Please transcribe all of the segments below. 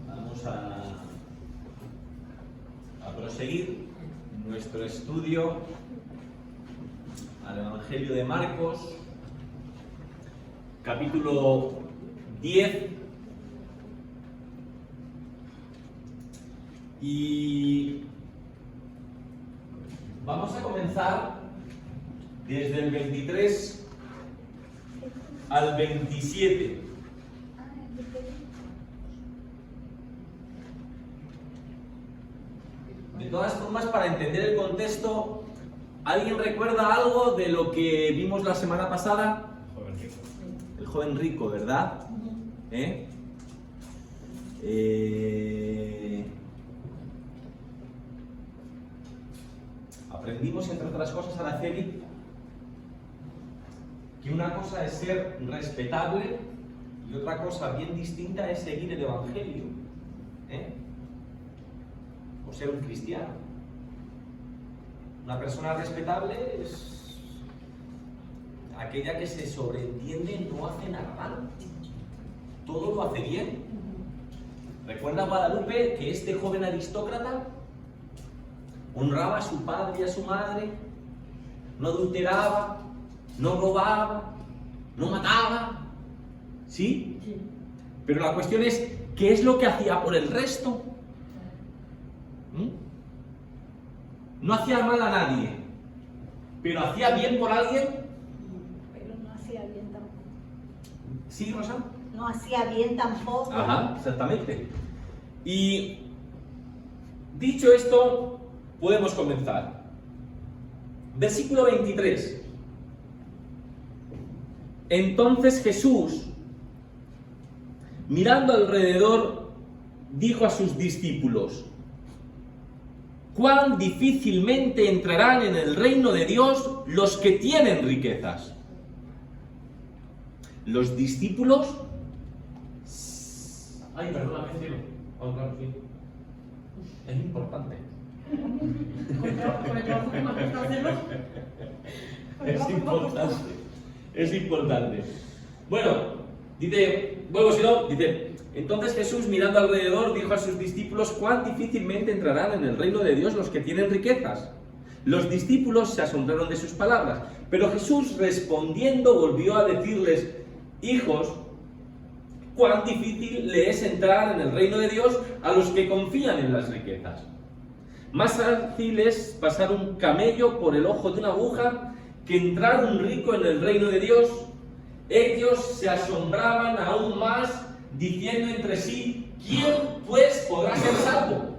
Vamos a proseguir nuestro estudio al Evangelio de Marcos, capítulo 10. Y vamos a comenzar desde el 23 al 27. De todas formas, para entender el contexto, ¿alguien recuerda algo de lo que vimos la semana pasada? El joven rico, ¿verdad? Aprendimos, entre otras cosas, Araceli, que una cosa es ser respetable y otra cosa bien distinta es seguir el Evangelio, o ser un cristiano. Una persona respetable es aquella que se sobreentiende, no hace nada mal, todo lo hace bien. ¿Recuerda Guadalupe que este joven aristócrata honraba a su padre y a su madre, no adulteraba, no robaba, no mataba? ¿Sí? Sí. Pero la cuestión es, ¿qué es lo que hacía por el resto? No hacía mal a nadie, pero ¿hacía bien por alguien? Pero no hacía bien tampoco. ¿Sí, Rosa? No hacía bien tampoco. Ajá, exactamente. Y dicho esto, podemos comenzar. Versículo 23. Entonces Jesús, mirando alrededor, dijo a sus discípulos: cuán difícilmente entrarán en el reino de Dios los que tienen riquezas. Los discípulos... Ay, perdona, ¿qué cielo? Oh, claro, sí. Es importante. Es importante. Es importante. Bueno, dice, vuelvo si no, dice: entonces Jesús, mirando alrededor, dijo a sus discípulos: cuán difícilmente entrarán en el reino de Dios los que tienen riquezas. Los discípulos se asombraron de sus palabras, pero Jesús, respondiendo, volvió a decirles: hijos, cuán difícil le es entrar en el reino de Dios a los que confían en las riquezas. Más fácil es pasar un camello por el ojo de una aguja que entrar un rico en el reino de Dios. Ellos se asombraban aún más, diciendo entre sí: ¿quién pues podrá ser salvo?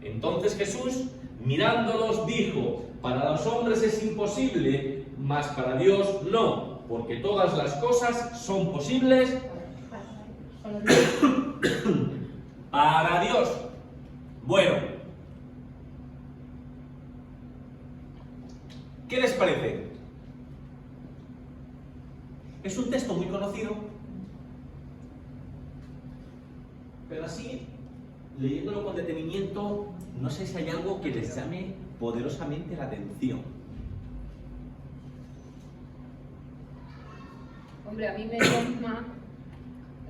Entonces Jesús, mirándolos, dijo: para los hombres es imposible, mas para Dios no, porque todas las cosas son posibles para Dios. Bueno, ¿qué les parece? Es un texto muy conocido, pero así, leyéndolo con detenimiento, no sé si hay algo que les llame poderosamente la atención. Hombre, a mí me llama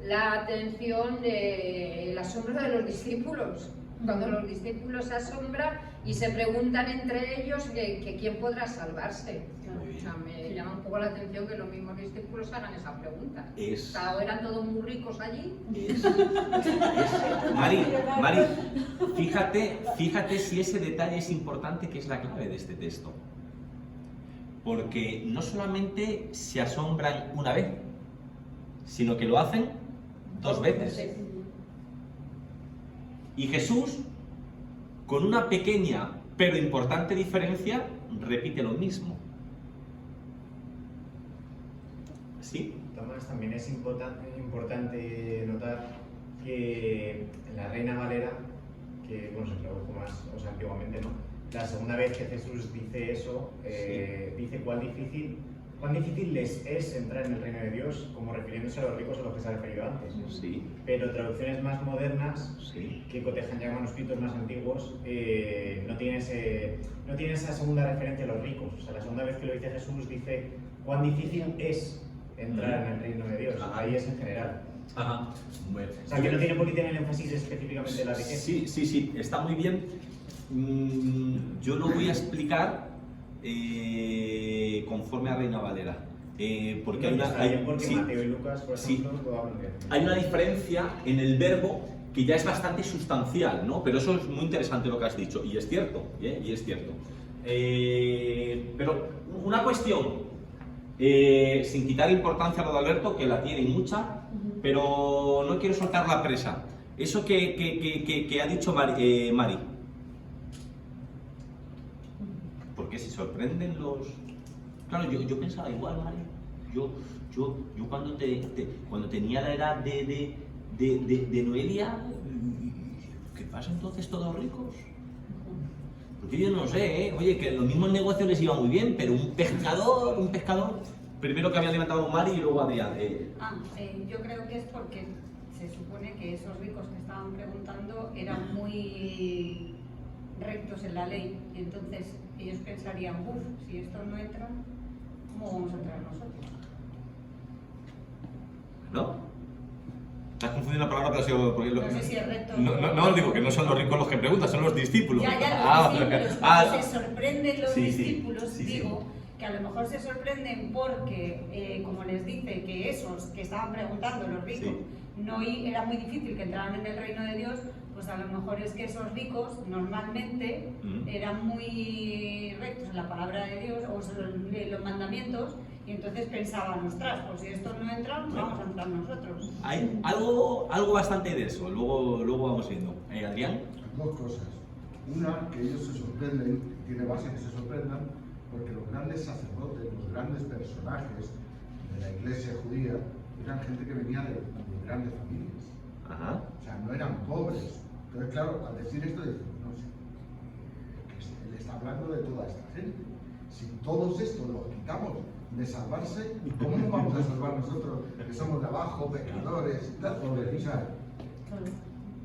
la atención el asombro de los discípulos. Cuando los discípulos se asombran y se preguntan entre ellos que quién podrá salvarse. O sea, me llama un poco la atención que los mismos discípulos hagan esa pregunta. Claro, eran todos muy ricos allí. Mari, fíjate si ese detalle es importante, que es la clave de este texto. Porque no solamente se asombran una vez, sino que lo hacen dos veces. Y Jesús, con una pequeña pero importante diferencia, repite lo mismo. ¿Sí? Tomás, también es importante notar que en la Reina Valera, que bueno, se tradujo más, antiguamente, ¿no? La segunda vez que Jesús dice eso, dice cuán difícil les es entrar en el reino de Dios, como refiriéndose a los ricos a los que se ha referido antes. Sí. Pero traducciones más modernas, Sí, que cotejan ya manuscritos más antiguos, no tiene esa segunda referencia a los ricos. O sea, la segunda vez que lo dice Jesús dice cuán difícil es entrar en el reino de Dios. Ajá. Ahí es en general. Ajá. Bueno. O sea, que no tiene por qué tener énfasis específicamente en la riqueza. Sí, está muy bien. Yo lo voy a explicar conforme a Reina Valera. Porque porque Mateo y Lucas, por ejemplo, lo hablan bien. hay una diferencia en el verbo que ya es bastante sustancial, ¿no? Pero eso es muy interesante lo que has dicho, y es cierto, y es cierto. Pero una cuestión, sin quitar importancia a lo de Alberto, que la tiene mucha, pero no quiero soltar la presa. Eso que ha dicho Mari. Porque se sorprenden los... Claro, yo pensaba igual, Mari. Yo cuando tenía la edad de Noelia, ¿qué pasa entonces todos ricos? Porque yo no sé, oye, que los mismos negocios les iba muy bien, pero un pescador, primero que había levantado Mari y luego Adrián. Yo creo que es porque se supone que esos ricos que estaban preguntando eran muy rectos en la ley, y entonces ellos pensarían, si estos no entran, ¿cómo vamos a entrar nosotros? ¿No? Estás confundiendo la palabra, pero ha sido... No sé si es recto. No, digo que no son los ricos los que preguntan, son los discípulos. Ya, los discípulos. Cuando se sorprenden los Sí, discípulos, sí. digo, que a lo mejor se sorprenden porque, como les dice, que esos que estaban preguntando, los ricos, no era muy difícil que entraran en el reino de Dios, pues a lo mejor es que esos ricos normalmente eran muy rectos en la palabra de Dios o en los mandamientos, y entonces pensaban, ostras, pues si estos no entran, vamos a entrar nosotros. Hay algo bastante de eso, luego vamos viendo. Adrián. Dos cosas. Una, que ellos se sorprenden, tiene base que se sorprendan, porque los grandes sacerdotes, los grandes personajes de la iglesia judía, eran gente que venía de grandes familias. Ajá. O sea, no eran pobres. Entonces, claro, al decir esto, dicen, no sé, que él está hablando de toda esta gente. Si todos estos los quitamos de salvarse, ¿cómo nos vamos a salvar nosotros, que somos de abajo, pecadores y tal? O sea,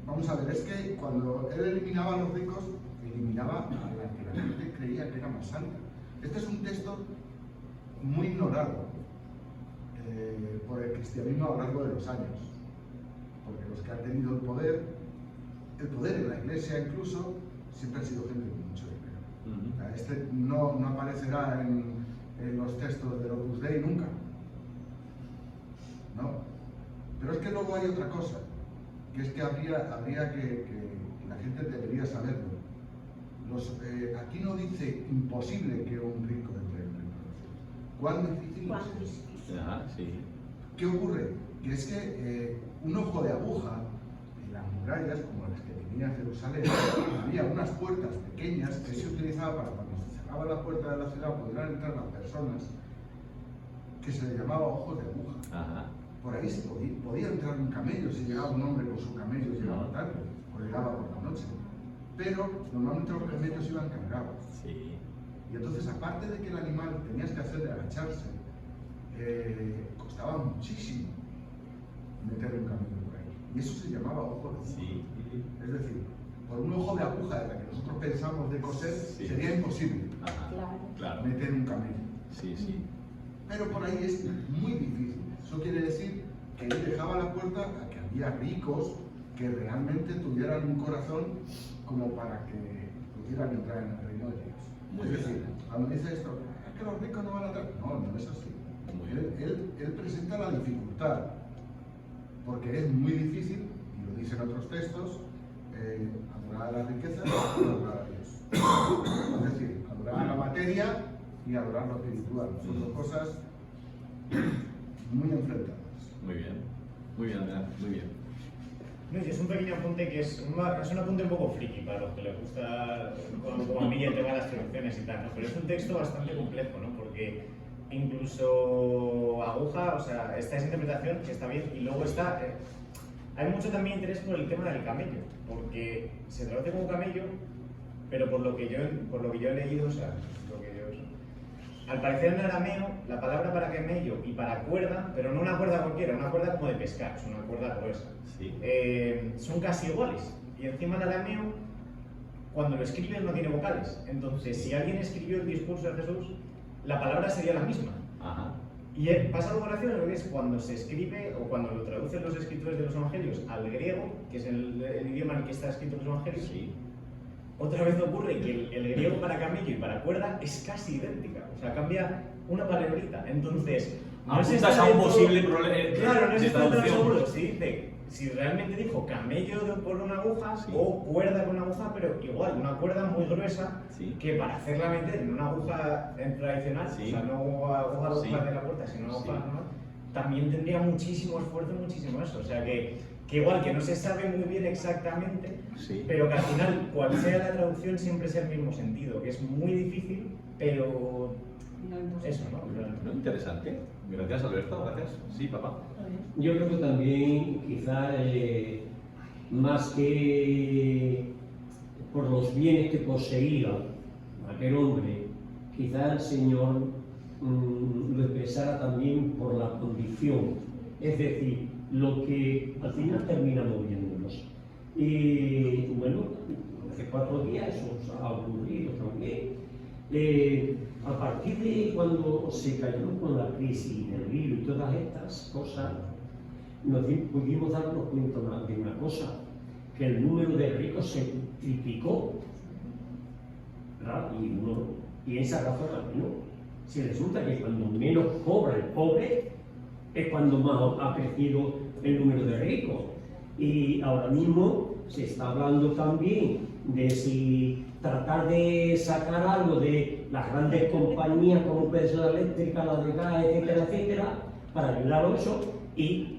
vamos a ver, es que cuando él eliminaba a los ricos, eliminaba a la que la gente creía que era más santa. Este es un texto muy ignorado por el cristianismo a lo largo de los años, porque los que han tenido el poder en la iglesia incluso, siempre han sido gente con mucho dinero. O sea, este no aparecerá en los textos del Opus Dei nunca, ¿no? Pero es que luego hay otra cosa, que es que habría que la gente debería saberlo. Aquí no dice imposible que un rico entre en el reino de Dios. ¿Cuán difícil es? Ajá, sí. ¿Qué ocurre? Que es que un ojo de aguja en las murallas, como las que tenía Jerusalén, había unas puertas pequeñas que se utilizaba para cuando se cerraba la puerta de la ciudad pudieran entrar las personas, que se le llamaba ojos de aguja. Ajá. Por ahí se podía entrar un camello si llegaba un hombre con su camello, llegaba tarde o llegaba por la noche. Pero normalmente los camellos iban cargados. Sí. Y entonces, aparte de que el animal tenías que hacer de agacharse, costaba muchísimo meter un camello por ahí. Y eso se llamaba ojo de aguja. Sí. Es decir, por un ojo de aguja de la que nosotros pensamos de coser, sería imposible Claro. meter un camello. Sí. Pero por ahí es muy difícil. Eso quiere decir que él dejaba la puerta a que había ricos que realmente tuvieran un corazón como para que pudieran entrar en el reino de Dios. Es decir, cuando dice esto, es que los ricos no van a entrar. No es así. Él presenta la dificultad, porque es muy difícil, y lo dicen otros textos, adorar a la riqueza y adorar a Dios. Es decir, adorar a la materia y adorar lo espiritual. Son dos cosas muy enfrentadas. Muy bien, Adrián, muy bien. No, y es un pequeño apunte que es un apunte un poco friki para los que les gusta, como a mí, el tema de las traducciones y tal, ¿no? Pero es un texto bastante complejo, ¿no? Porque incluso aguja, o sea, está esa interpretación que está bien, y luego está... hay mucho también interés por el tema del camello, porque se traduce como camello, pero por lo que yo he leído, o sea, al parecer en arameo, la palabra para camello y para cuerda, pero no una cuerda cualquiera, una cuerda como de pescar, es una cuerda gruesa. Sí. Son casi iguales. Y encima el arameo, cuando lo escriben, no tiene vocales. Entonces, si alguien escribió el discurso de Jesús, la palabra sería la misma. Ajá. Y pasa algo gracioso, que es cuando se escribe o cuando lo traducen los escritores de los evangelios al griego, que es el idioma en el que está escrito los evangelios, Sí. otra vez ocurre que el griego para camello y para cuerda es casi idéntica, o sea, cambia una palabrita. Entonces, no se Apuntas está a un del todo- posible problema Claro, no se de está del todo traducción. seguro si dice, si realmente dijo camello por una aguja Sí. o cuerda con una aguja, pero igual, una cuerda muy gruesa Sí. que para hacerla meter en una aguja tradicional, Sí. o sea, no aguja Sí. de la puerta, sino aguja Sí. normal, también tendría muchísimo esfuerzo, muchísimo eso. O sea, que igual que no se sabe muy bien exactamente, Sí. pero que al final, cual sea la traducción, siempre es el mismo sentido, que es muy difícil, pero No imposible. eso, ¿no? No, interesante. Gracias, Alberto. Gracias. Sí, papá. Yo creo que también quizá más que por los bienes que poseía aquel hombre, quizá el Señor lo expresara también por la condición, es decir, lo que al final termina moviéndonos. Y bueno, hace 4 días eso os ha ocurrido también. A partir de cuando se cayó con la crisis del virus y todas estas cosas, pudimos darnos cuenta de una cosa, que el número de ricos se triplicó. ¿Verdad? Y uno piensa razonablemente, ¿no? Si resulta que cuando menos cobra el pobre, es cuando más ha crecido el número de ricos. Y ahora mismo se está hablando también de si tratar de sacar algo de las grandes compañías como puede ser la eléctrica, la de gas, etcétera, etcétera, para ayudar a eso y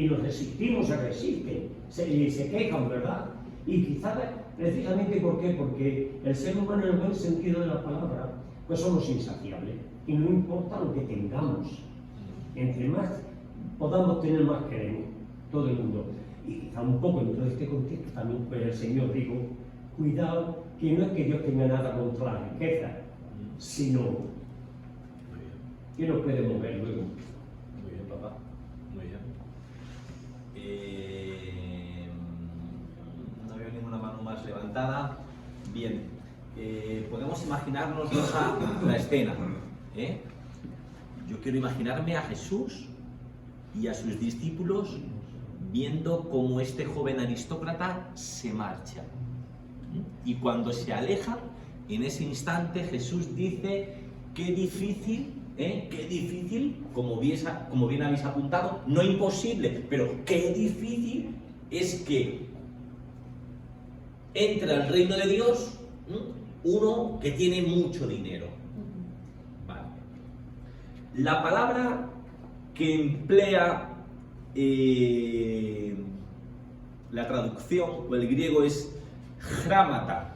los resistimos, se resisten, se quejan, ¿verdad? Y quizás precisamente ¿por qué? Porque el ser humano en el buen sentido de la palabra, pues somos insaciables y no importa lo que tengamos, entre más podamos tener, más queremos, todo el mundo. Y quizá un poco en todo este contexto también pues el Señor dijo, cuidado, que no es que Dios tenga nada contra la riqueza, sino que nos puede mover luego. Muy bien, papá. Muy bien. No veo ninguna mano más levantada. Bien. Podemos imaginarnos la escena. Yo quiero imaginarme a Jesús y a sus discípulos viendo cómo este joven aristócrata se marcha. Y cuando se aleja, en ese instante Jesús dice, qué difícil, como bien habéis apuntado, no imposible, pero qué difícil es que entre al reino de Dios uno que tiene mucho dinero. Vale. La palabra que emplea la traducción o el griego es grámata,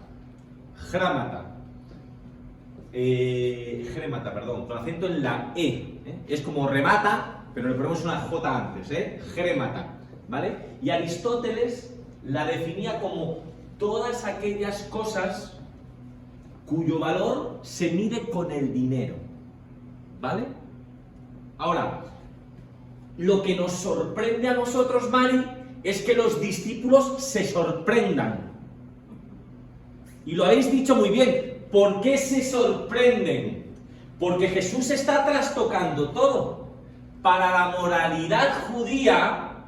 perdón, con acento en la E, es como remata, pero le ponemos una J antes, grémata, ¿vale? Y Aristóteles la definía como todas aquellas cosas cuyo valor se mide con el dinero, ¿vale? Ahora, lo que nos sorprende a nosotros, Mari, es que los discípulos se sorprendan. Y lo habéis dicho muy bien. ¿Por qué se sorprenden? Porque Jesús está trastocando todo. Para la moralidad judía,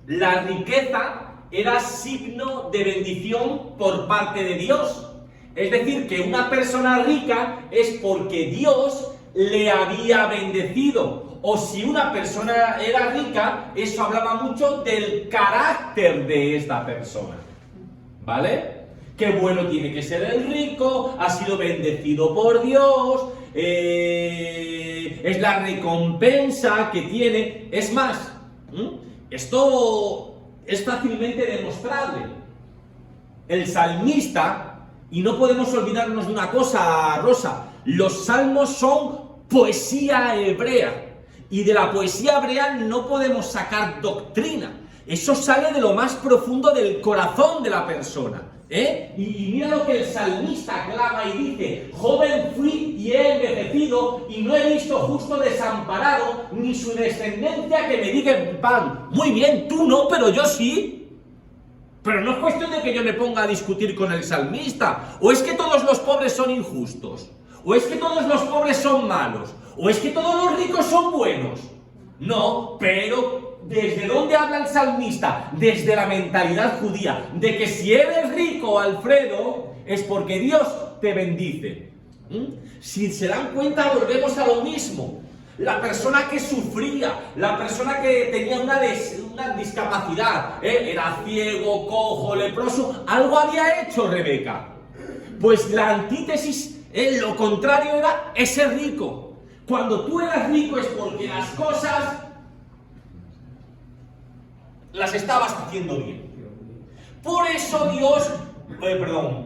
la riqueza era signo de bendición por parte de Dios. Es decir, que una persona rica es porque Dios le había bendecido. O si una persona era rica, eso hablaba mucho del carácter de esta persona. ¿Vale? Qué bueno tiene que ser el rico, ha sido bendecido por Dios, es la recompensa que tiene. Es más, esto es fácilmente demostrable. El salmista, y no podemos olvidarnos de una cosa, Rosa, los salmos son poesía hebrea. Y de la poesía hebrea no podemos sacar doctrina. Eso sale de lo más profundo del corazón de la persona. Y mira lo que el salmista clama y dice: joven fui y he envejecido y no he visto justo desamparado, ni su descendencia que me diga pan. Muy bien, tú no, pero yo sí. Pero no es cuestión de que yo me ponga a discutir con el salmista. ¿O es que todos los pobres son injustos? o es que todos los pobres son malos, o es que todos los ricos son buenos. No, pero ¿desde dónde habla el salmista? Desde la mentalidad judía, de que si eres rico, Alfredo, es porque Dios te bendice. Si se dan cuenta, volvemos a lo mismo. La persona que sufría, la persona que tenía una discapacidad, era ciego, cojo, leproso, algo había hecho Rebeca. Pues la antítesis, lo contrario era ese rico. Cuando tú eras rico es porque las cosas las estabas haciendo bien. Por eso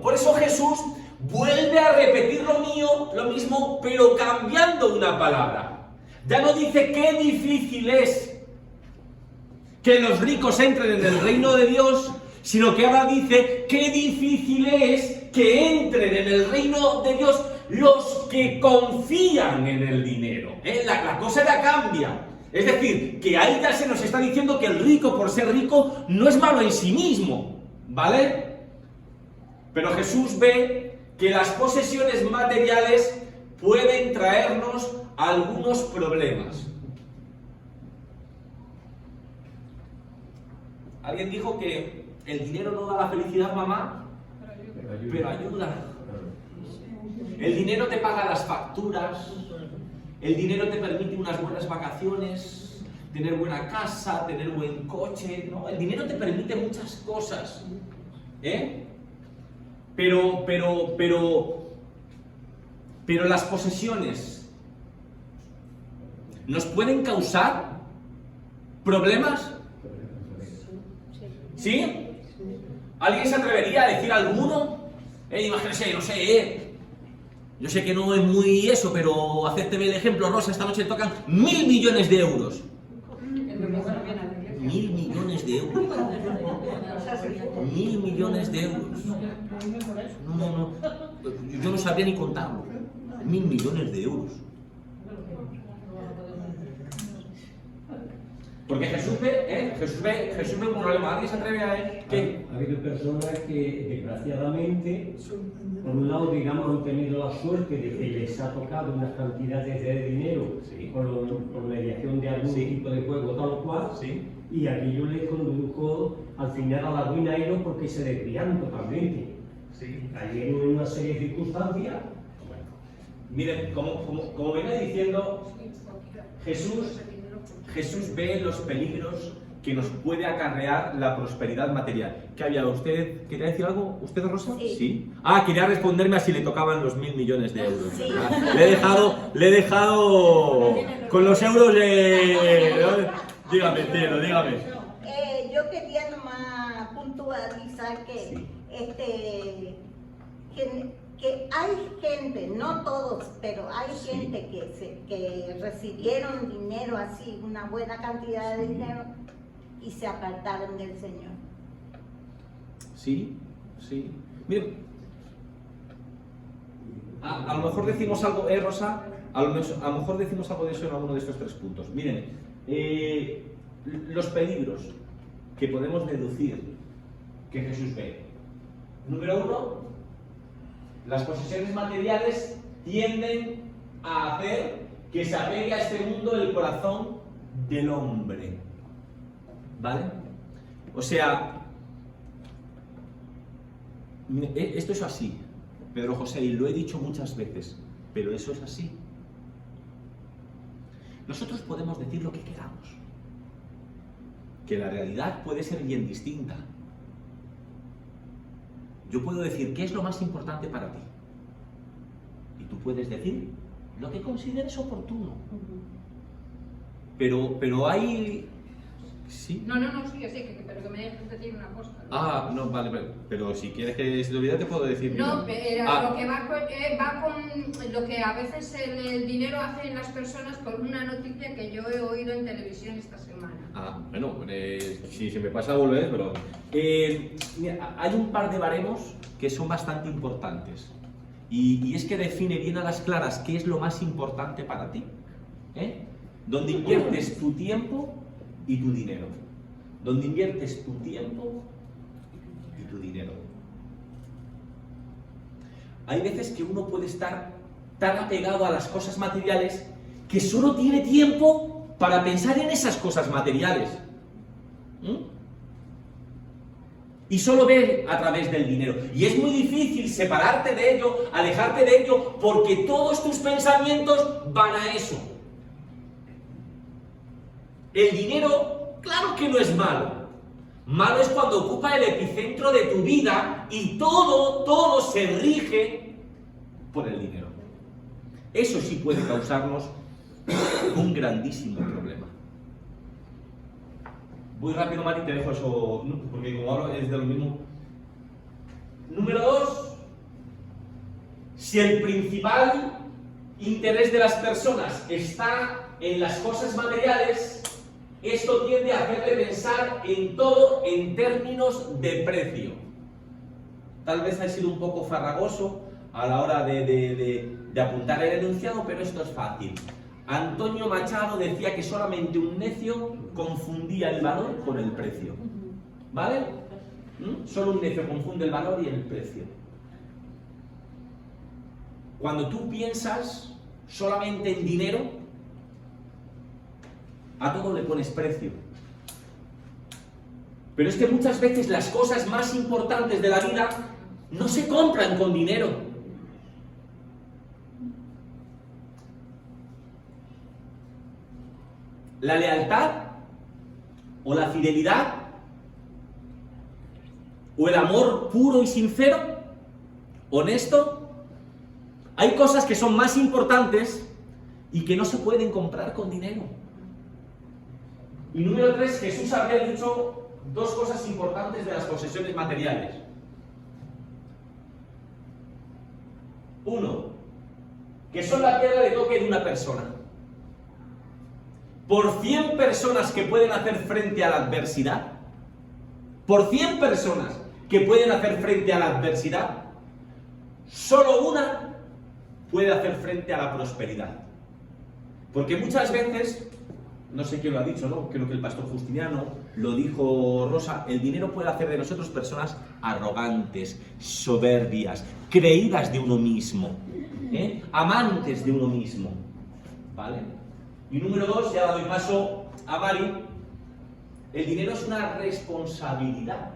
por eso Jesús vuelve a repetir lo mismo, pero cambiando una palabra. Ya no dice qué difícil es que los ricos entren en el reino de Dios, sino que ahora dice qué difícil es que entren en el reino de Dios los que confían en el dinero. La cosa ya cambia. Es decir, que ahí ya se nos está diciendo que el rico, por ser rico, no es malo en sí mismo, ¿vale? Pero Jesús ve que las posesiones materiales pueden traernos algunos problemas. Alguien dijo que el dinero no da la felicidad, mamá, pero ayuda. El dinero te paga las facturas, el dinero te permite unas buenas vacaciones, tener buena casa, tener buen coche, ¿no? El dinero te permite muchas cosas, Pero las posesiones nos pueden causar problemas. ¿Sí? ¿Alguien se atrevería a decir alguno? Imagínese, no sé, yo sé que no es muy eso, pero acépteme el ejemplo, Rosa, esta noche tocan 1.000 millones de euros. 1.000 millones de euros. 1.000 millones de euros. No. Yo no sabría ni contarlo. 1.000 millones de euros. Porque Jesús ve un problema. ¿Alguien se atreve a ver qué? Ha habido personas que, desgraciadamente, por un lado, digamos, han tenido la suerte de que les ha tocado unas cantidades de dinero por mediación de algún tipo de juego tal o cual, y aquello les condujo al final a la ruina ellos porque se desvían totalmente. Cayeron en una serie de circunstancias. Miren, como viene diciendo, Jesús ve los peligros que nos puede acarrear la prosperidad material. ¿Qué había? ¿Usted quería decir algo? ¿Usted, Rosa? Sí. Quería responderme a si le tocaban los 1.000 millones de euros. Sí. Le he dejado con los euros de... Dígame, cielo, dígame. Yo quería nomás puntualizar que, que hay gente, no todos, pero hay gente que recibieron dinero así, una buena cantidad de dinero, y se apartaron del Señor. Sí. Miren, a lo mejor decimos algo, Rosa, a lo mejor decimos algo de eso en alguno de estos 3 puntos. Miren, los peligros que podemos deducir que Jesús ve. Número 1, las posesiones materiales tienden a hacer que se apegue a este mundo el corazón del hombre. ¿Vale? O sea, esto es así, Pedro José, y lo he dicho muchas veces, pero eso es así. Nosotros podemos decir lo que queramos, que la realidad puede ser bien distinta. Yo puedo decir qué es lo más importante para ti, y tú puedes decir lo que consideres oportuno. Pero hay... ¿Sí? No, sí, yo sé, pero que me dejes decir una cosa. No, vale, pero si quieres que se te olvide te puedo decir. No, pero lo que va con lo que a veces el dinero hace en las personas por una noticia que yo he oído en televisión esta semana. Bueno, si se me pasa a volver, pero... mira, hay un par de baremos que son bastante importantes. Y es que define bien a las claras qué es lo más importante para ti. Donde inviertes tu tiempo y tu dinero. Donde inviertes tu tiempo y tu dinero. Hay veces que uno puede estar tan apegado a las cosas materiales que solo tiene tiempo para pensar en esas cosas materiales. Y solo ve a través del dinero. Y es muy difícil separarte de ello, alejarte de ello, porque todos tus pensamientos van a eso. El dinero, claro que no es malo. Malo es cuando ocupa el epicentro de tu vida y todo se rige por el dinero. Eso sí puede causarnos un grandísimo problema. Voy rápido, Mari, te dejo eso, porque como hablo es de lo mismo. Número 2. Si el principal interés de las personas está en las cosas materiales, esto tiende a hacerle pensar en todo en términos de precio. Tal vez ha sido un poco farragoso a la hora de apuntar el enunciado, pero esto es fácil. Antonio Machado decía que solamente un necio confundía el valor con el precio. ¿Vale? Solo un necio confunde el valor y el precio. Cuando tú piensas solamente en dinero, a todo le pones precio. Pero es que muchas veces las cosas más importantes de la vida no se compran con dinero. La lealtad o la fidelidad o el amor puro y sincero, honesto, hay cosas que son más importantes y que no se pueden comprar con dinero. Y número 3, Jesús habría dicho dos cosas importantes de las posesiones materiales. 1, que son la piedra de toque de una persona. Por 100 personas que pueden hacer frente a la adversidad, por 100 personas que pueden hacer frente a la adversidad, solo una puede hacer frente a la prosperidad. Porque muchas veces, no sé quién lo ha dicho, ¿no? Creo que el pastor Justiniano, lo dijo Rosa, el dinero puede hacer de nosotros personas arrogantes, soberbias, creídas de uno mismo, amantes de uno mismo, ¿vale? Y número 2, ya doy paso a Mari, el dinero es una responsabilidad.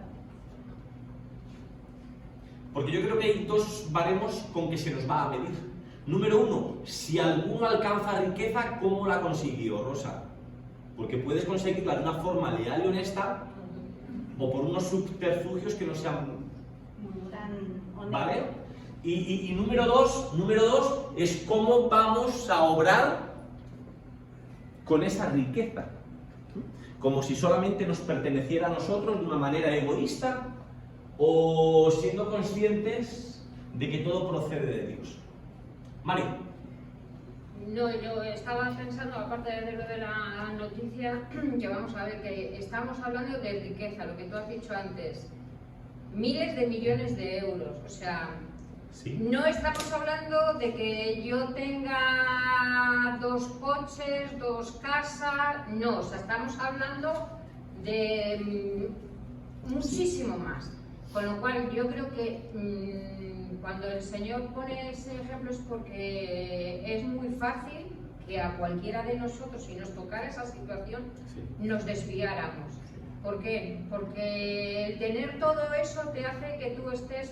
Porque yo creo que hay dos baremos con que se nos va a medir. Número 1, si alguno alcanza riqueza, ¿cómo la consiguió, Rosa? Porque puedes conseguirla de una forma leal y honesta o por unos subterfugios que no sean... ¿Vale? Y número 2 es cómo vamos a obrar con esa riqueza, como si solamente nos perteneciera a nosotros de una manera egoísta o siendo conscientes de que todo procede de Dios. Mari. No, yo estaba pensando, aparte de lo de la noticia, que vamos a ver, que estamos hablando de riqueza, lo que tú has dicho antes, miles de millones de euros, o sea... Sí. No estamos hablando de que yo tenga 2 coches, 2 casas, no, o sea, estamos hablando de muchísimo más. Con lo cual yo creo que cuando el Señor pone ese ejemplo es porque es muy fácil que a cualquiera de nosotros, si nos tocara esa situación, nos desviáramos. ¿Por qué? Porque el tener todo eso te hace que tú estés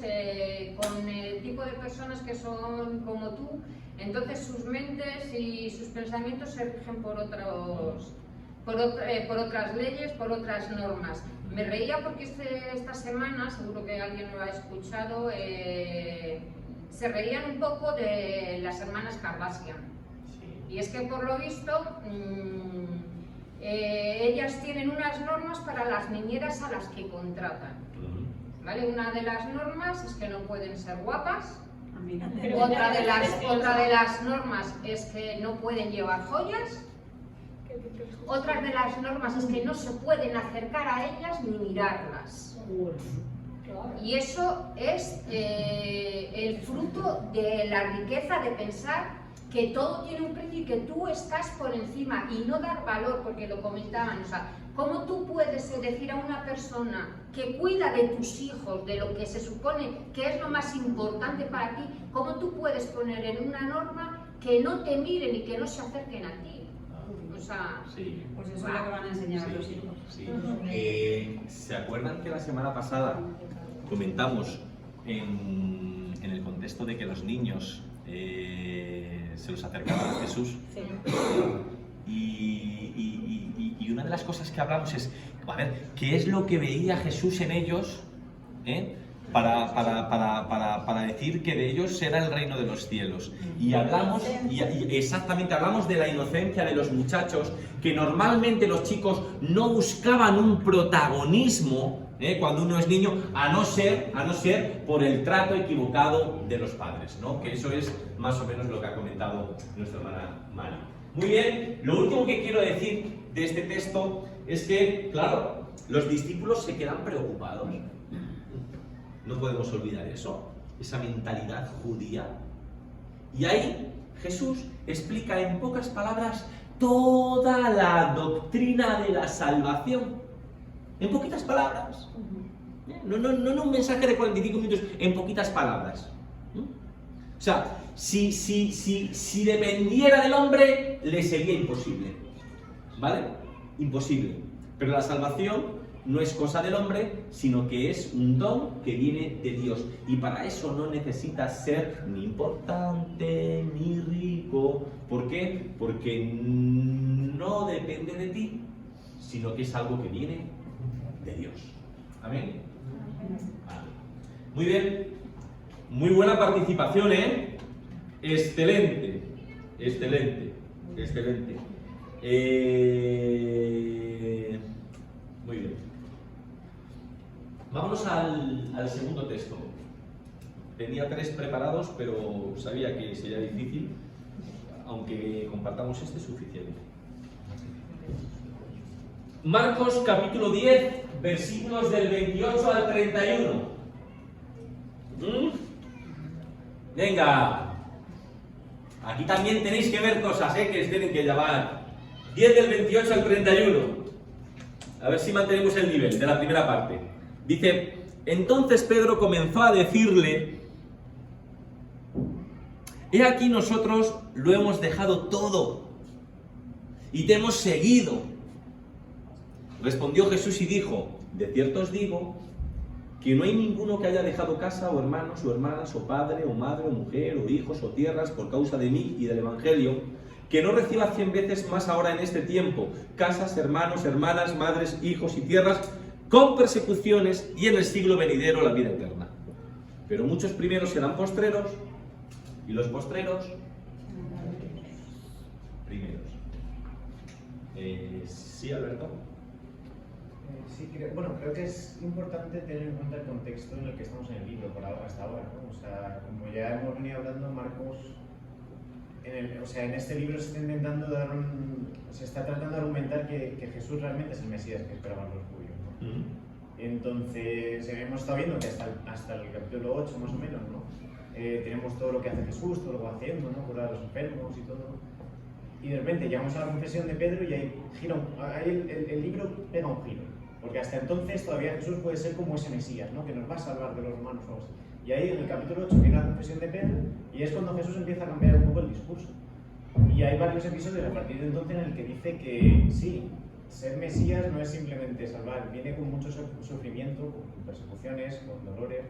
con el tipo de personas que son como tú, entonces sus mentes y sus pensamientos se rigen por otras leyes, por otras normas. Me reía porque esta semana, seguro que alguien lo ha escuchado, se reían un poco de las hermanas Kardashian. Y es que por lo visto... ellas tienen unas normas para las niñeras a las que contratan, ¿vale? Una de las normas es que no pueden ser guapas, otra de las normas es que no pueden llevar joyas, otra de las normas es que no se pueden acercar a ellas ni mirarlas. Y eso es el fruto de la riqueza de pensar que todo tiene un precio y que tú estás por encima y no dar valor, porque lo comentaban, o sea, ¿Cómo tú puedes decir a una persona que cuida de tus hijos, de lo que se supone que es lo más importante para ti, cómo tú puedes poner en una norma que no te miren y que no se acerquen a ti? O sea, Sí. Pues eso es lo que van a enseñar a los hijos. Sí. ¿Se acuerdan que la semana pasada comentamos en el contexto de que los niños se los acercaban a Jesús? Sí. Y una de las cosas que hablamos es, a ver, ¿qué es lo que veía Jesús en ellos para decir que de ellos era el reino de los cielos? Y hablamos, exactamente, hablamos de la inocencia de los muchachos, que normalmente los chicos no buscaban un protagonismo cuando uno es niño, a no ser por el trato equivocado de los padres, ¿no? Que eso es más o menos lo que ha comentado nuestra hermana Mari. Muy bien, lo último que quiero decir de este texto es que, claro, los discípulos se quedan preocupados. No podemos olvidar eso, esa mentalidad judía. Y ahí Jesús explica en pocas palabras toda la doctrina de la salvación. En poquitas palabras. No en un mensaje de 45 minutos, en poquitas palabras. O sea, si dependiera del hombre, le sería imposible. ¿Vale? Imposible. Pero la salvación no es cosa del hombre, sino que es un don que viene de Dios. Y para eso no necesitas ser ni importante ni rico. ¿Por qué? Porque no depende de ti, sino que es algo que viene de Dios. ¿Amén? Vale. Muy bien. Muy buena participación, ¿eh? Excelente. Excelente. Excelente. Muy bien. Vámonos al segundo texto. Tenía 3 preparados, pero sabía que sería difícil, aunque compartamos este suficiente. Marcos capítulo 10, versículos del 28 al 31. Venga. Aquí también tenéis que ver cosas, que os tienen que llamar. 10 del 28 al 31. A ver si mantenemos el nivel de la primera parte. Dice, entonces Pedro comenzó a decirle, he aquí nosotros lo hemos dejado todo y te hemos seguido. Respondió Jesús y dijo, de cierto os digo que no hay ninguno que haya dejado casa o hermanos o hermanas o padre o madre o mujer o hijos o tierras por causa de mí y del Evangelio, que no reciba 100 veces más ahora en este tiempo, casas, hermanos, hermanas, madres, hijos y tierras, con persecuciones y en el siglo venidero la vida eterna. Pero muchos primeros serán postreros y los postreros primeros. ¿Sí, Alberto? Sí, creo que es importante tener en cuenta el contexto en el que estamos en el libro hasta ahora, ¿no? O sea, como ya hemos venido hablando, Marcos, en este libro se está intentando se está tratando de argumentar que Jesús realmente es el Mesías que esperaban los judíos, ¿no? Entonces, hemos estado viendo que hasta el capítulo 8 más o menos, ¿no? Tenemos todo lo que hace Jesús, todo lo que va haciendo, ¿no? Curar a los enfermos y todo. Y de repente llegamos a la confesión de Pedro y ahí el libro pega un giro. Porque hasta entonces todavía Jesús puede ser como ese Mesías, ¿no? Que nos va a salvar de los romanos o algo así. Y ahí en el capítulo 8 viene la confesión de Pedro y es cuando Jesús empieza a cambiar un poco el discurso. Y hay varios episodios a partir de entonces en el que dice que sí, ser Mesías no es simplemente salvar, viene con mucho sufrimiento, con persecuciones, con dolores,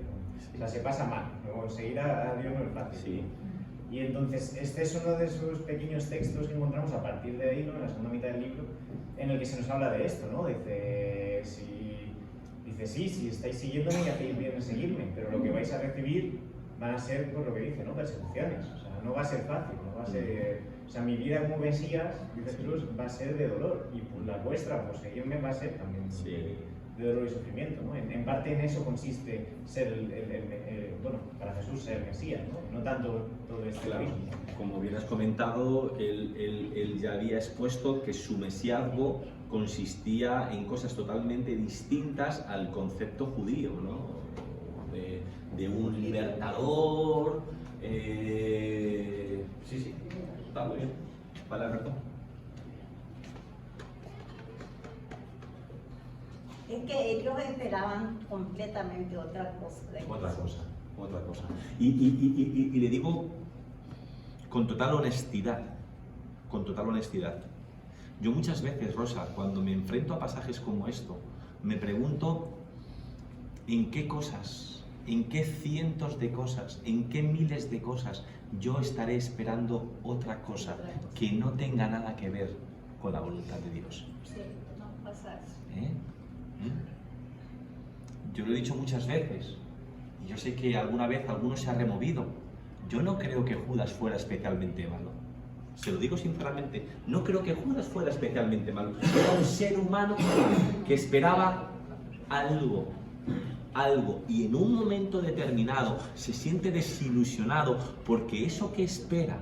o sea, se pasa mal, ¿no? Seguir a Dios no es fácil. Sí. Y entonces este es uno de esos pequeños textos que encontramos a partir de ahí, ¿no? En la segunda mitad del libro, en el que se nos habla de esto, ¿no? Dice, si estáis siguiéndome y hacéis bien en seguirme, pero lo que vais a recibir van a ser, por lo que dice, ¿no? Persecuciones. O sea, no va a ser fácil, no va a ser... O sea, mi vida como Mesías, dice Jesús, va a ser de dolor, y pues, la vuestra, por seguirme, va a ser también de dolor y sufrimiento, ¿no? En parte en eso consiste ser bueno, para Jesús ser Mesías, ¿no? No tanto todo este Claro. mismo. Como bien has comentado, él ya había expuesto que su mesiazgo consistía en cosas totalmente distintas al concepto judío, ¿no? De un libertador. Sí, está muy bien. Vale, Alberto. Es que ellos esperaban completamente otra cosa. Otra cosa. Y le digo con total honestidad, yo muchas veces, Rosa, cuando me enfrento a pasajes como esto, me pregunto en qué cosas, en qué cientos de cosas, en qué miles de cosas yo estaré esperando otra cosa que no tenga nada que ver con la voluntad de Dios. Sí, no pasa eso. Yo lo he dicho muchas veces, y yo sé que alguna vez alguno se ha removido. Yo no creo que Judas fuera especialmente malo. Se lo digo sinceramente, no creo que Judas fuera especialmente malo. Era un ser humano que esperaba algo, y en un momento determinado se siente desilusionado porque eso que espera.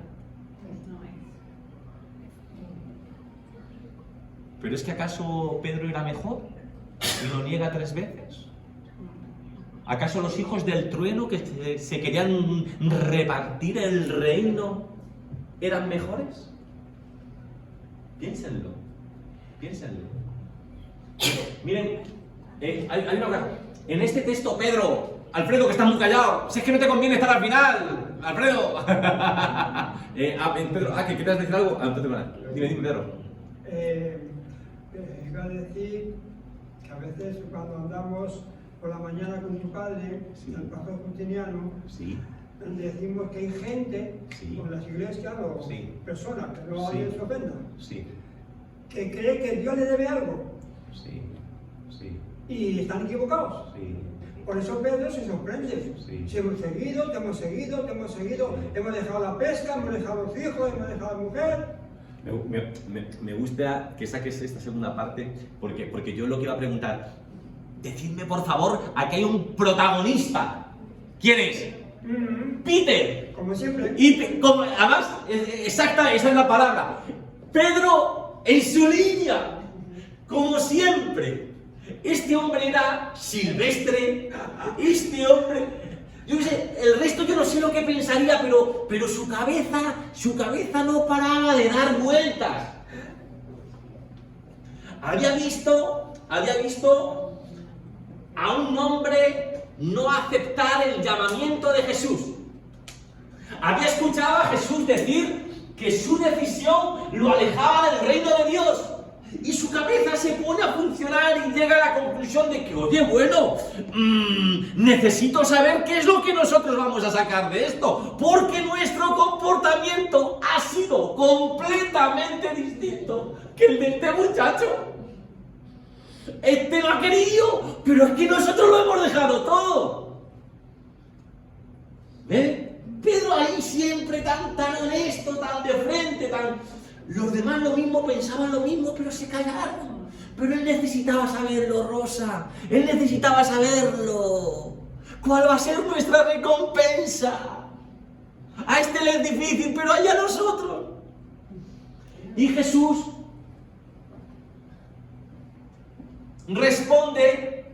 ¿Pero es que acaso Pedro era mejor y lo niega 3 veces? ¿Acaso los hijos del trueno que se querían repartir el reino eran mejores? Piénsenlo. Miren, hay una cosa. En este texto, Pedro, Alfredo, que está muy callado, si es que no te conviene estar al final, Alfredo. Pedro, ¿que quieres decir algo? Dime, Pedro. Iba a decir que a veces cuando andamos por la mañana con tu padre, Sí. en el pastor justiniano, Sí. decimos que hay gente, Sí. con las iglesias o Sí. personas, que no Sí. alguien se ofenda, Sí. que cree que Dios le debe algo Sí. y están equivocados. Sí. Por eso Pedro se sorprende. Sí. Si hemos seguido, te hemos seguido, hemos dejado la pesca, hemos dejado los hijos, hemos dejado la mujer. Me gusta que saques esta segunda parte porque yo lo que iba a preguntar. Decidme por favor, aquí hay un protagonista. ¿Quién es? Peter. Como siempre. Y además, exacta, esa es la palabra. Pedro en su línea, como siempre. Este hombre era silvestre. Este hombre, yo sé, el resto yo no sé lo que pensaría, pero su cabeza no paraba de dar vueltas. Había visto a un hombre no aceptar el llamamiento de Jesús. Había escuchado a Jesús decir que su decisión lo alejaba del reino de Dios. Y su cabeza se pone a funcionar y llega a la conclusión de que, oye, bueno, necesito saber qué es lo que nosotros vamos a sacar de esto, porque nuestro comportamiento ha sido completamente distinto que el de este muchacho. Este lo ha querido, pero es que nosotros lo hemos dejado todo. ¿Ves? Pedro ahí siempre tan honesto, tan de frente, Los demás lo mismo, pensaban lo mismo, pero se callaron. Pero él necesitaba saberlo, Rosa. Él necesitaba saberlo. ¿Cuál va a ser nuestra recompensa? A este le es difícil, pero allá nosotros. Y Jesús responde,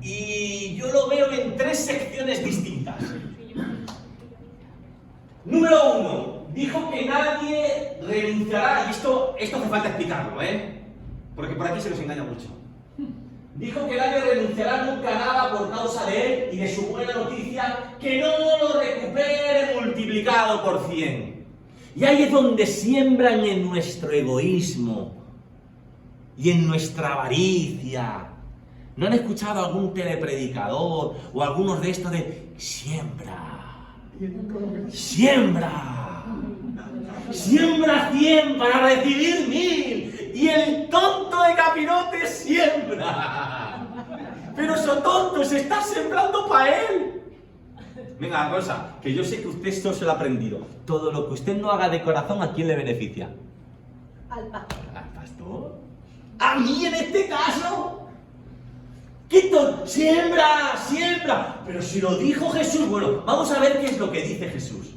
y yo lo veo en 3 secciones distintas. Número 1, dijo que nadie renunciará, y esto hace falta explicarlo, porque por aquí se nos engaña mucho. Dijo que nadie renunciará nunca a nada por causa de él y de su buena noticia, que no lo recupere multiplicado por 100. Y ahí es donde siembran en nuestro egoísmo y en nuestra avaricia. ¿No han escuchado algún telepredicador o algunos de estos de siembra? Siembra 100 para recibir 1000 y el tonto de capirote siembra, pero eso tonto se está sembrando para él. Venga, Rosa, que yo sé que usted esto se lo ha aprendido. Todo lo que usted no haga de corazón, ¿a quién le beneficia? Al pastor. ¿Al pastor? ¿A mí en este caso? ¡Quito! ¡Siembra! Pero si lo dijo Jesús, bueno, vamos a ver qué es lo que dice Jesús.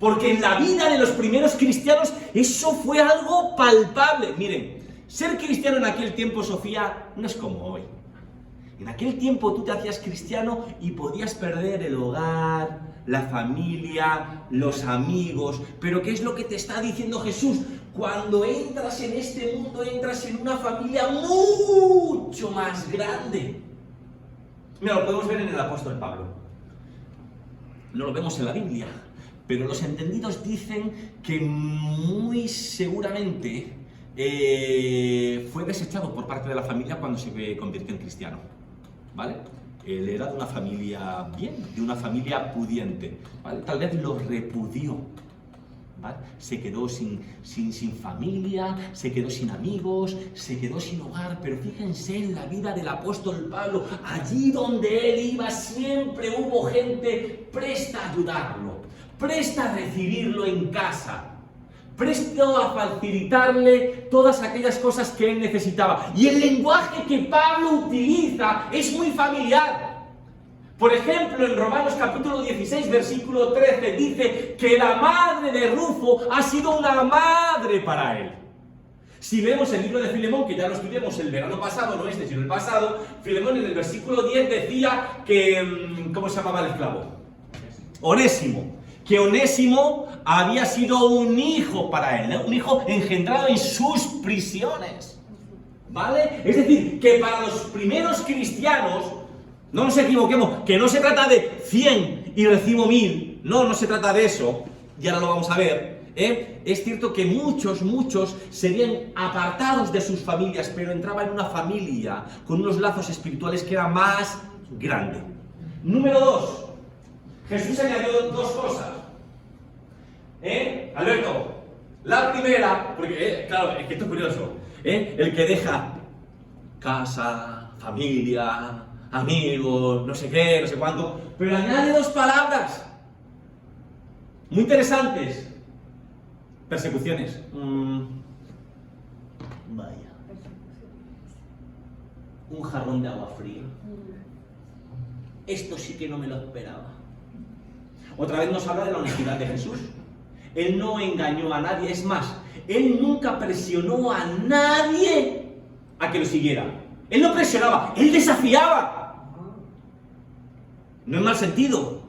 Porque en la vida de los primeros cristianos eso fue algo palpable. Miren, ser cristiano en aquel tiempo, Sofía, no es como hoy. En aquel tiempo tú te hacías cristiano y podías perder el hogar, la familia, los amigos. Pero ¿qué es lo que te está diciendo Jesús? Cuando entras en este mundo, entras en una familia mucho más grande. Mira, lo podemos ver en el apóstol Pablo. No lo vemos en la Biblia, pero los entendidos dicen que muy seguramente fue desechado por parte de la familia cuando se convirtió en cristiano, ¿vale? Él era de una familia bien, de una familia pudiente, ¿vale? Tal vez lo repudió, ¿vale? Se quedó sin familia, se quedó sin amigos, se quedó sin hogar, pero fíjense en la vida del apóstol Pablo, allí donde él iba siempre hubo gente presta a ayudarlo, presta a recibirlo en casa, presto a facilitarle todas aquellas cosas que él necesitaba. Y el lenguaje que Pablo utiliza es muy familiar. Por ejemplo, en Romanos capítulo 16, versículo 13, dice que la madre de Rufo ha sido una madre para él. Si vemos el libro de Filemón, que ya lo estudiamos el verano pasado, no este, sino el pasado, Filemón en el versículo 10 decía que, ¿cómo se llamaba el esclavo? Onésimo. Que Onésimo había sido un hijo para él, ¿eh? Un hijo engendrado en sus prisiones, ¿vale? Es decir, que para los primeros cristianos, no nos equivoquemos, que no se trata de 100 y recibo 1000, no se trata de eso, y ahora lo vamos a ver, ¿eh? Es cierto que muchos serían apartados de sus familias, pero entraban en una familia con unos lazos espirituales que era más grande. Número 2. Jesús añadió 2 cosas. Alberto, la primera, porque claro, es que esto es curioso, el que deja casa, familia, amigos, no sé qué, no sé cuánto, pero añade 2 palabras muy interesantes. Persecuciones. Vaya. Un jarrón de agua fría. Esto sí que no me lo esperaba. Otra vez nos habla de la honestidad de Jesús. Él no engañó a nadie, es más, él nunca presionó a nadie a que lo siguiera. Él no presionaba, él desafiaba. No en mal sentido.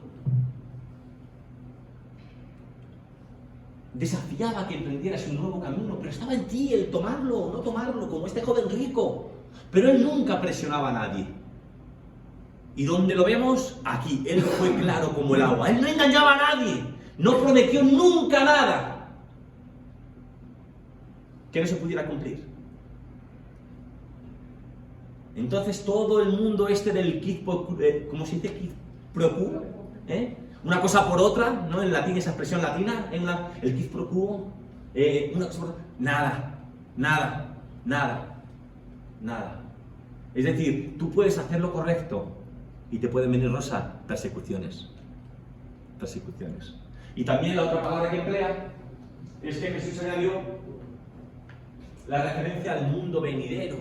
Desafiaba a que emprendieras un nuevo camino, pero estaba en ti el tomarlo o no tomarlo, como este joven rico. Pero él nunca presionaba a nadie. ¿Y dónde lo vemos? Aquí. Él fue claro como el agua. Él no engañaba a nadie. No prometió nunca nada que no se pudiera cumplir. Entonces todo el mundo del quid, ¿cómo se dice? Quid pro quo, una cosa por otra, ¿no? En latín, esa expresión latina, el quid pro quo, una cosa por otra, nada. Es decir, tú puedes hacer lo correcto y te pueden venir, Rosa, persecuciones. Y también la otra palabra que emplea es que Jesús añadió la referencia al mundo venidero.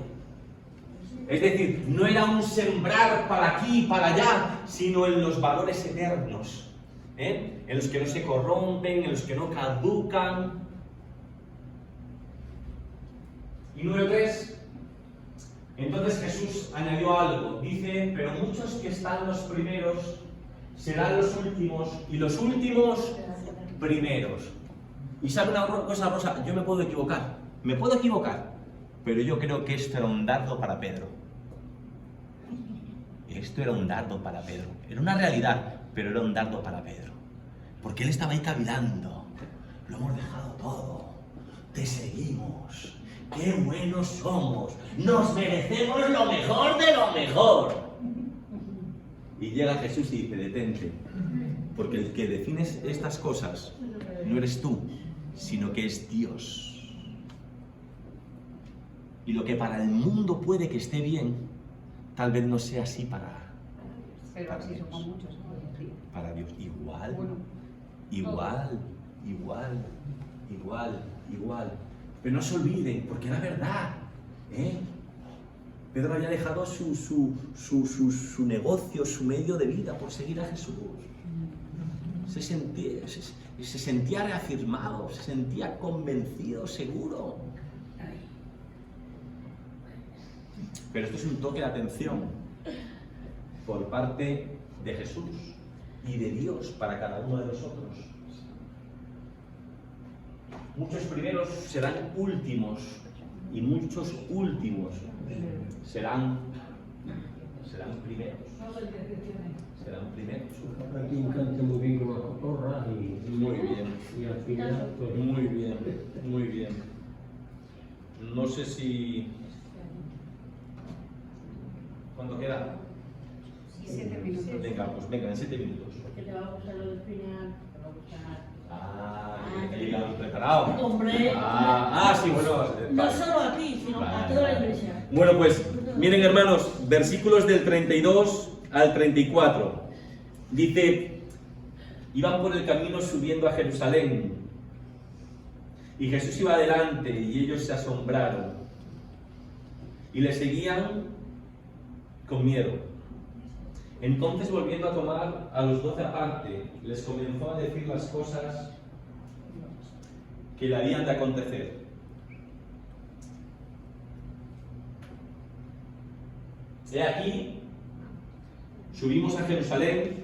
Es decir, no era un sembrar para aquí y para allá, sino en los valores eternos, en los que no se corrompen, en los que no caducan. Y número 3, entonces Jesús añadió algo, dice, pero muchos que están los primeros serán los últimos, y los últimos primeros. Y sabe una cosa, Rosa, yo me puedo equivocar, pero yo creo que esto era un dardo para Pedro. Era una realidad, pero era un dardo para Pedro. Porque él estaba ahí cavilando. Lo hemos dejado todo. Te seguimos. ¡Qué buenos somos! ¡Nos merecemos lo mejor de lo mejor! Y llega Jesús y dice, detente. Porque el que defines estas cosas no eres tú, sino que es Dios. Y lo que para el mundo puede que esté bien, tal vez no sea así para Dios. Para Dios. Igual. Pero no se olviden, porque era verdad. Pedro había dejado su negocio, su medio de vida por seguir a Jesús. Se sentía reafirmado, se sentía convencido, seguro. Pero esto es un toque de atención por parte de Jesús y de Dios para cada uno de nosotros. Muchos primeros serán últimos y muchos últimos serán primeros. Serán primeros. Aquí canta muy bien con la cotorra y Muy bien. y al final pues, Muy bien, muy bien. No sé si... ¿Cuánto queda? 7 minutos. Venga, pues venga, en 7 minutos. Que te va a gustar lo del final, te va a gustar. Ah, que ya lo hemos preparado. Hombre. Sí, bueno. No vale. solo a ti, sino a toda la iglesia. Bueno, pues miren, hermanos, versículos del 32 al 34. Dice, iban por el camino subiendo a Jerusalén, y Jesús iba adelante, y ellos se asombraron, y le seguían con miedo. Entonces, volviendo a tomar a los 12 aparte, les comenzó a decir las cosas que le habían de acontecer. He aquí, subimos a Jerusalén,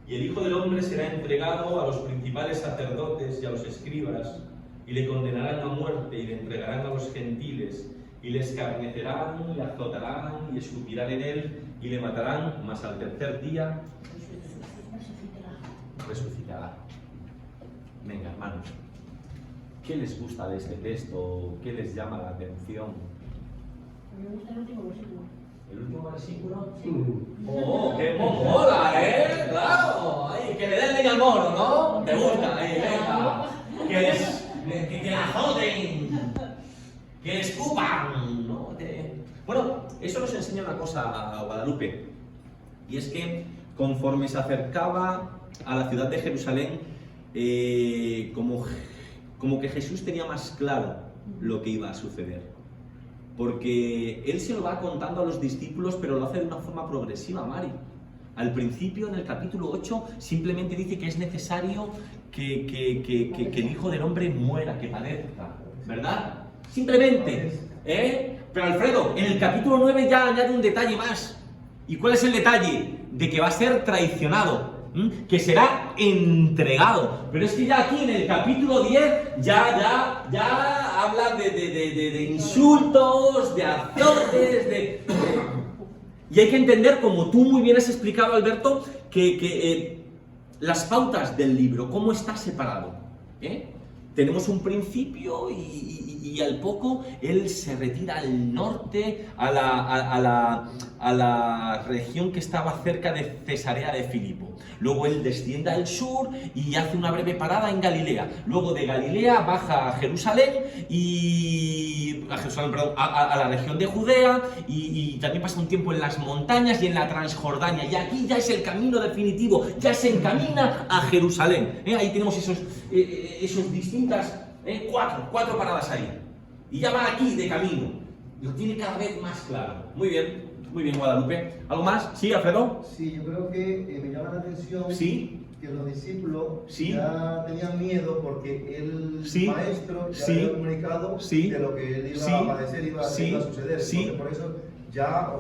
y el Hijo del Hombre será entregado a los principales sacerdotes y a los escribas, y le condenarán a muerte y le entregarán a los gentiles, y le escarnecerán, y le azotarán, y escupirán en él, y le matarán, mas al tercer día resucitará. Venga, hermanos, ¿qué les gusta de este texto? ¿Qué les llama la atención? A mí me gusta el último versículo. ¿El último versículo? mm, ¡Oh, qué mola, claro! Ay, que le den leña al mono, ¿no? ¿Te gusta? Venga. Que la azoten, que escupan, ¿no? Bueno, eso nos enseña una cosa a Guadalupe, y es que conforme se acercaba a la ciudad de Jerusalén, como que Jesús tenía más claro lo que iba a suceder. Porque él se lo va contando a los discípulos, pero lo hace de una forma progresiva, Mari. Al principio, en el capítulo 8, simplemente dice que es necesario que el Hijo del Hombre muera, que padezca, ¿verdad? Simplemente, Pero Alfredo, en el capítulo 9 ya añade un detalle más. ¿Y cuál es el detalle? De que va a ser traicionado, que será entregado. Pero es que ya aquí en el capítulo 10 ya habla de insultos, de azotes, Y hay que entender, como tú muy bien has explicado, Alberto, que las pautas del libro, cómo está separado. Tenemos un principio y al poco él se retira al norte, a la región que estaba cerca de Cesarea de Filipo. Luego él desciende al sur y hace una breve parada en Galilea. Luego de Galilea baja a Jerusalén a la región de Judea y también pasa un tiempo en las montañas y en la Transjordania. Y aquí ya es el camino definitivo, ya se encamina a Jerusalén. Ahí tenemos esos distintas, cuatro paradas ahí. Y ya va aquí de camino. Lo tiene cada vez más claro. Muy bien, Guadalupe. ¿Algo más? ¿Sí, Alfredo? Sí, yo creo que me llama la atención Sí. que los discípulos Sí. ya tenían miedo porque el Sí. maestro ya Sí. había comunicado Sí. de lo que él iba Sí. a padecer, iba Sí. a suceder. Sí. Entonces, por eso ya,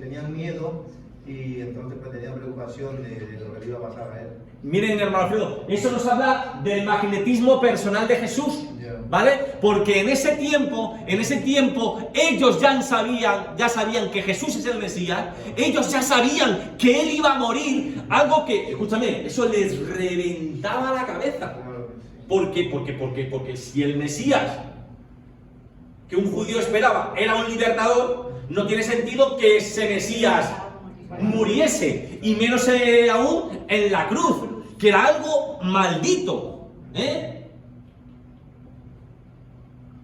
tenían miedo y entonces pues, tenían preocupación de lo que le iba a pasar a él. Miren, hermano Alfredo, eso nos habla del magnetismo personal de Jesús, ¿vale? Porque en ese tiempo, ellos ya sabían que Jesús es el Mesías, ellos ya sabían que Él iba a morir, algo que, escúchame, eso les reventaba la cabeza. ¿Por qué? Porque si el Mesías que un judío esperaba era un libertador, no tiene sentido que ese Mesías muriese, y menos aún en la cruz, que era algo maldito.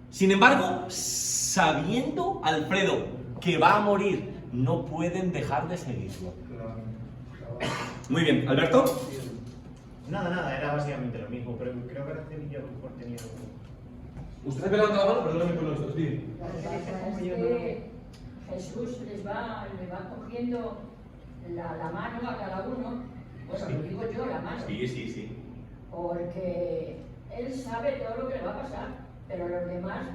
Sin embargo, sabiendo, Alfredo, que va a morir, no pueden dejar de seguirlo. Muy bien, ¿Alberto? Nada, era básicamente lo mismo, pero creo que Araceli ya a lo mejor tenía algo. ¿Usted se levanta la mano? Perdóname por los dos, sí. Es que Jesús le va cogiendo la mano a cada uno, bueno, lo digo yo, la mano, Sí. porque Él sabe todo lo que le va a pasar, pero los demás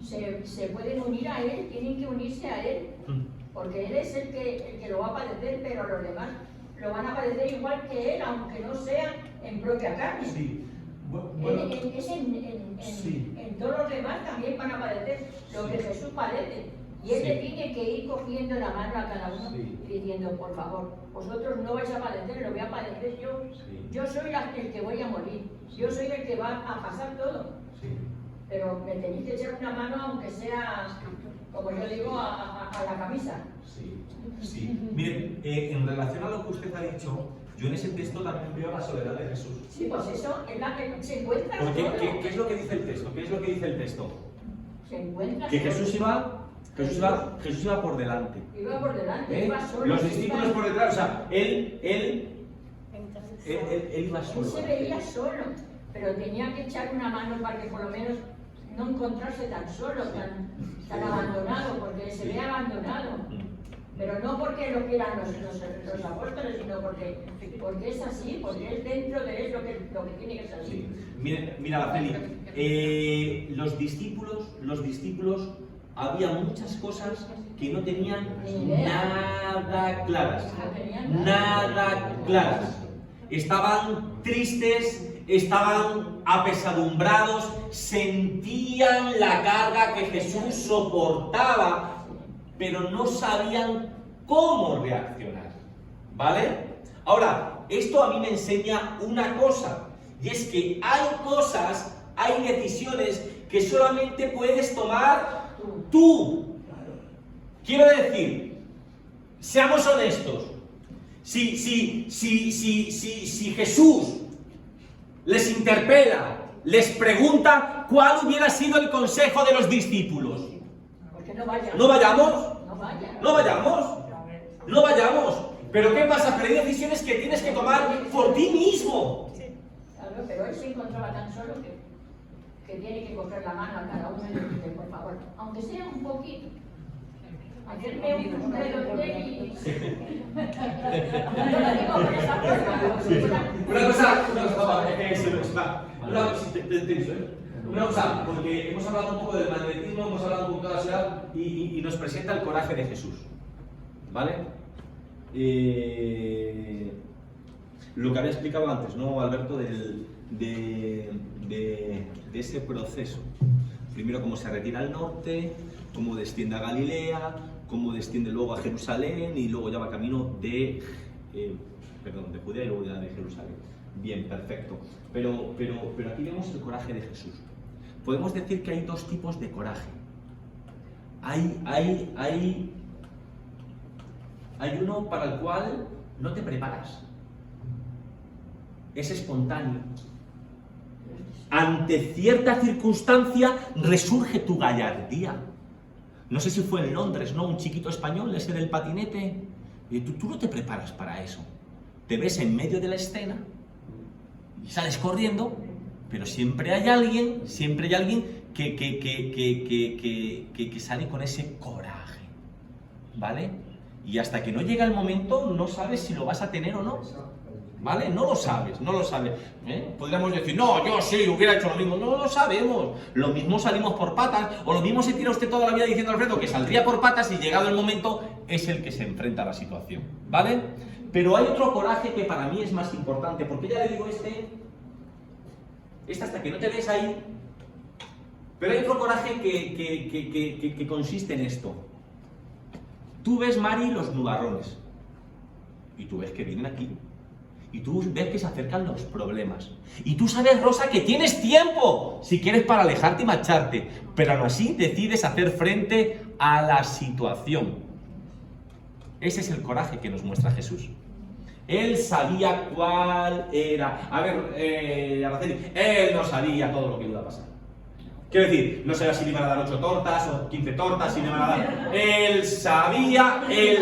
se pueden unir a Él, tienen que unirse a Él, porque Él es el que lo va a padecer, pero los demás lo van a padecer igual que Él, aunque no sea en propia carne. Sí. En todos los demás también van a padecer lo que Jesús padece. Y Él le tiene que ir cogiendo la mano a cada uno y diciendo, por favor, vosotros no vais a padecer, lo voy a padecer yo. Yo soy el que voy a morir, yo soy el que va a pasar todo. Pero me tenéis que echar una mano, aunque sea, como yo digo, a la camisa. Sí. Miren, en relación a lo que usted ha dicho, yo en ese texto también veo la soledad de Jesús. Sí, pues eso es la que se encuentra ¿Por solo. ¿Qué es lo que dice el texto? ¿Qué es lo que dice el texto? Se encuentra Que solo. Jesús iba por delante. Iba por delante, iba solo. Los discípulos por detrás, o sea, él iba Él solo. se veía solo, pero tenía que echar una mano para que por lo menos no encontrarse tan solo, tan abandonado, porque se ve abandonado. Pero no porque lo quieran los apóstoles, sino porque es así, porque es dentro de él lo que tiene que salir. Mira, Feli, los discípulos, había muchas cosas que no tenían nada claras. Nada claras. Estaban tristes, estaban apesadumbrados, sentían la carga que Jesús soportaba, pero no sabían cómo reaccionar, ¿vale? Ahora, esto a mí me enseña una cosa, y es que hay decisiones que solamente puedes tomar tú. Quiero decir, seamos honestos, si Jesús les interpela, les pregunta cuál hubiera sido el consejo de los discípulos, ¿no vayamos? No vayamos. Pero ¿qué pasa? Pero hay decisiones que tienes que tomar por ti mismo. Claro, pero él se encontraba tan solo que tiene que coger la mano a cada uno y decirle, por favor, aunque sea un poquito, hacerme un dedo de él y... Yo lo digo con esa fuerza. Una cosa, porque hemos hablado un poco del magnetismo, hemos hablado un poco de la ciudad y nos presenta el coraje de Jesús, ¿vale? Lo que había explicado antes, ¿no, Alberto? De ese proceso. Primero cómo se retira al norte, cómo desciende a Galilea, cómo desciende luego a Jerusalén y luego ya va camino de Judea y luego ya de Jerusalén. Bien, perfecto. Pero aquí vemos el coraje de Jesús. Podemos decir que hay dos tipos de coraje. Hay uno para el cual no te preparas. Es espontáneo. Ante cierta circunstancia resurge tu gallardía. No sé si fue en Londres, ¿no? Un chiquito español, ese del patinete. Y tú no te preparas para eso. Te ves en medio de la escena y sales corriendo, pero siempre hay alguien que sale con ese coraje, ¿vale? Y hasta que no llega el momento no sabes si lo vas a tener o no, ¿vale? No lo sabes. Podríamos decir, no, yo sí, hubiera hecho lo mismo. No lo sabemos. Lo mismo salimos por patas, o lo mismo se tira usted toda la vida diciendo, Alfredo, que saldría por patas y llegado el momento es el que se enfrenta a la situación, ¿vale? Pero hay otro coraje que para mí es más importante, porque ya le digo hasta que no te ves ahí. Pero hay otro coraje que consiste en esto. Tú ves, Mari, los nubarrones, y tú ves que vienen aquí, y tú ves que se acercan los problemas, y tú sabes, Rosa, que tienes tiempo, si quieres, para alejarte y marcharte, pero aún así decides hacer frente a la situación. Ese es el coraje que nos muestra Jesús. Él sabía cuál era. A ver, Araceli, él no sabía todo lo que iba a pasar. Quiero decir, no sabía si le iban a dar 8 tortas o 15 tortas, si le iban a dar... Él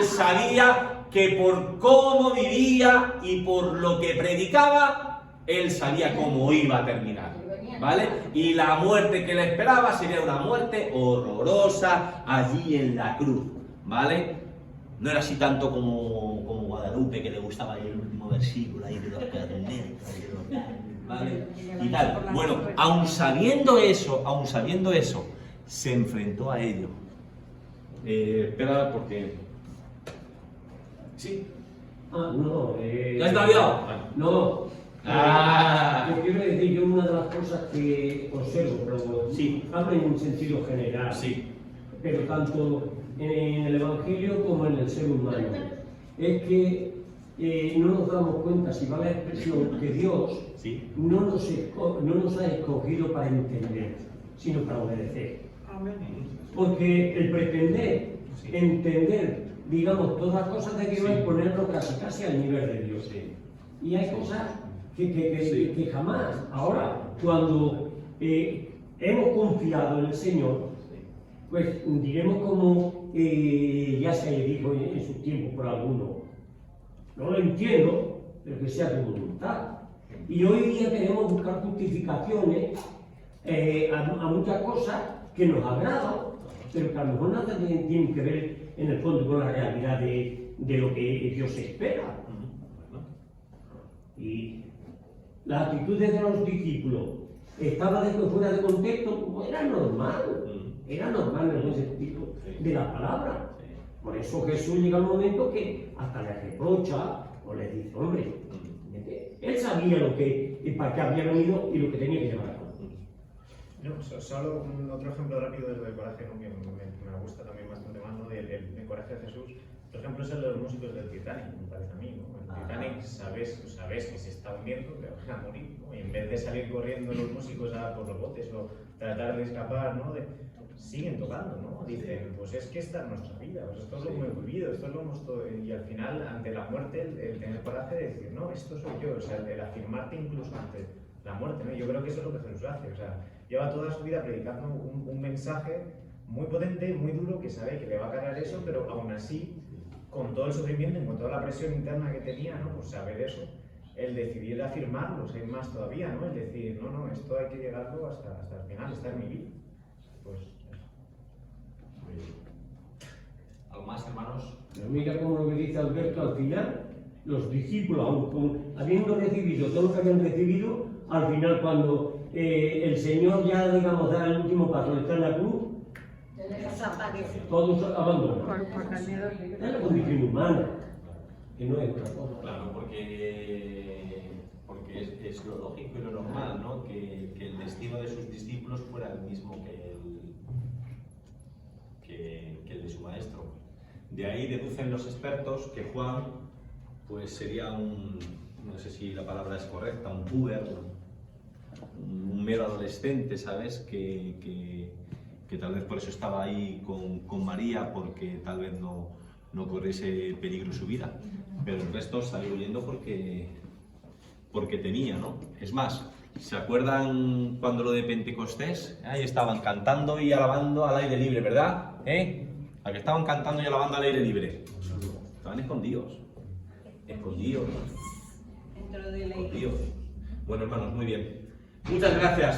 sabía que por cómo vivía y por lo que predicaba, él sabía cómo iba a terminar, ¿vale? Y la muerte que le esperaba sería una muerte horrorosa allí en la cruz, ¿vale? No era así tanto como Guadalupe, que le gustaba el último versículo ahí de los carneros, ¿vale? Y tal. Bueno, aun sabiendo eso, se enfrentó a ello. Espera, porque Sí. Ah, no. ¿Ya está olvidado? No. Yo quiero decir, yo una de las cosas que observo, pero sí, hablo en un sentido general, sí, pero tanto en el Evangelio como en el ser humano, es que no nos damos cuenta, si va la expresión, que Dios no nos ha escogido para entender, sino para obedecer. Porque el pretender entender, digamos, todas las cosas de Dios es ponerlo casi al nivel de Dios. Y hay cosas que jamás. Ahora, cuando hemos confiado en el Señor, pues diremos como ya se dijo en su tiempo por alguno, no lo entiendo, pero que sea tu voluntad. Y hoy día queremos buscar justificaciones a muchas cosas que nos agradan, pero que a lo mejor nada tienen que ver en el fondo con la realidad de lo que Dios espera. Y las actitudes de los discípulos estaban después fuera de contexto, era normal en el sentido de la palabra. Por eso Jesús llega un momento que hasta les reprocha o les dice, hombre, él sabía para qué había venido y lo que tenía que llevar a cabo. No, solo otro ejemplo rápido de lo del coraje, ¿no? me gusta también bastante más, ¿no? El coraje de Jesús. Por ejemplo, es el de los músicos del Titanic, me parece a mí, ¿no? El Titanic sabes que se está hundiendo, que van a morir, ¿no? Y en vez de salir corriendo los músicos por los botes o tratar de escapar, ¿no? Siguen tocando, ¿no? Dicen, pues es que esta es nuestra vida, pues esto es lo que hemos vivido, esto es lo hemos todo. Y al final, ante la muerte, el tener coraje de decir, no, esto soy yo, o sea, el afirmarte incluso ante la muerte, ¿no? Yo creo que eso es lo que Jesús hace, o sea, lleva toda su vida predicando un mensaje muy potente, muy duro, que sabe que le va a cargar eso, pero aún así, con todo el sufrimiento y con toda la presión interna que tenía, ¿no? Pues saber eso, el decidir afirmarlo, hay más todavía, ¿no? El decir, no, esto hay que llegarlo hasta el final, está en mi vida. Pues eso. ¿Algo más, hermanos? Pero mira cómo lo que dice Alberto al final, los discípulos, aun habiendo recibido todo lo que habían recibido, al final cuando el Señor ya, digamos, da el último paso, está en la cruz, todos abandonan. Es la condición humana, que no es otra cosa. Claro, porque es lo lógico y lo normal, ¿no? Que el destino de sus discípulos fuera el mismo que el de su maestro. De ahí deducen los expertos que Juan pues sería no sé si la palabra es correcta, un puber, un mero adolescente, ¿sabes? Que tal vez por eso estaba ahí con María, porque tal vez no corriese peligro su vida, pero el resto salió huyendo porque tenía, ¿no? Es más, ¿se acuerdan cuando lo de Pentecostés? Ahí estaban cantando y alabando al aire libre, ¿verdad? ¿A que estaban cantando y alabando al aire libre? Estaban escondidos. Escondidos. Dentro de la iglesia. Escondidos. Bueno, hermanos, muy bien. Muchas gracias.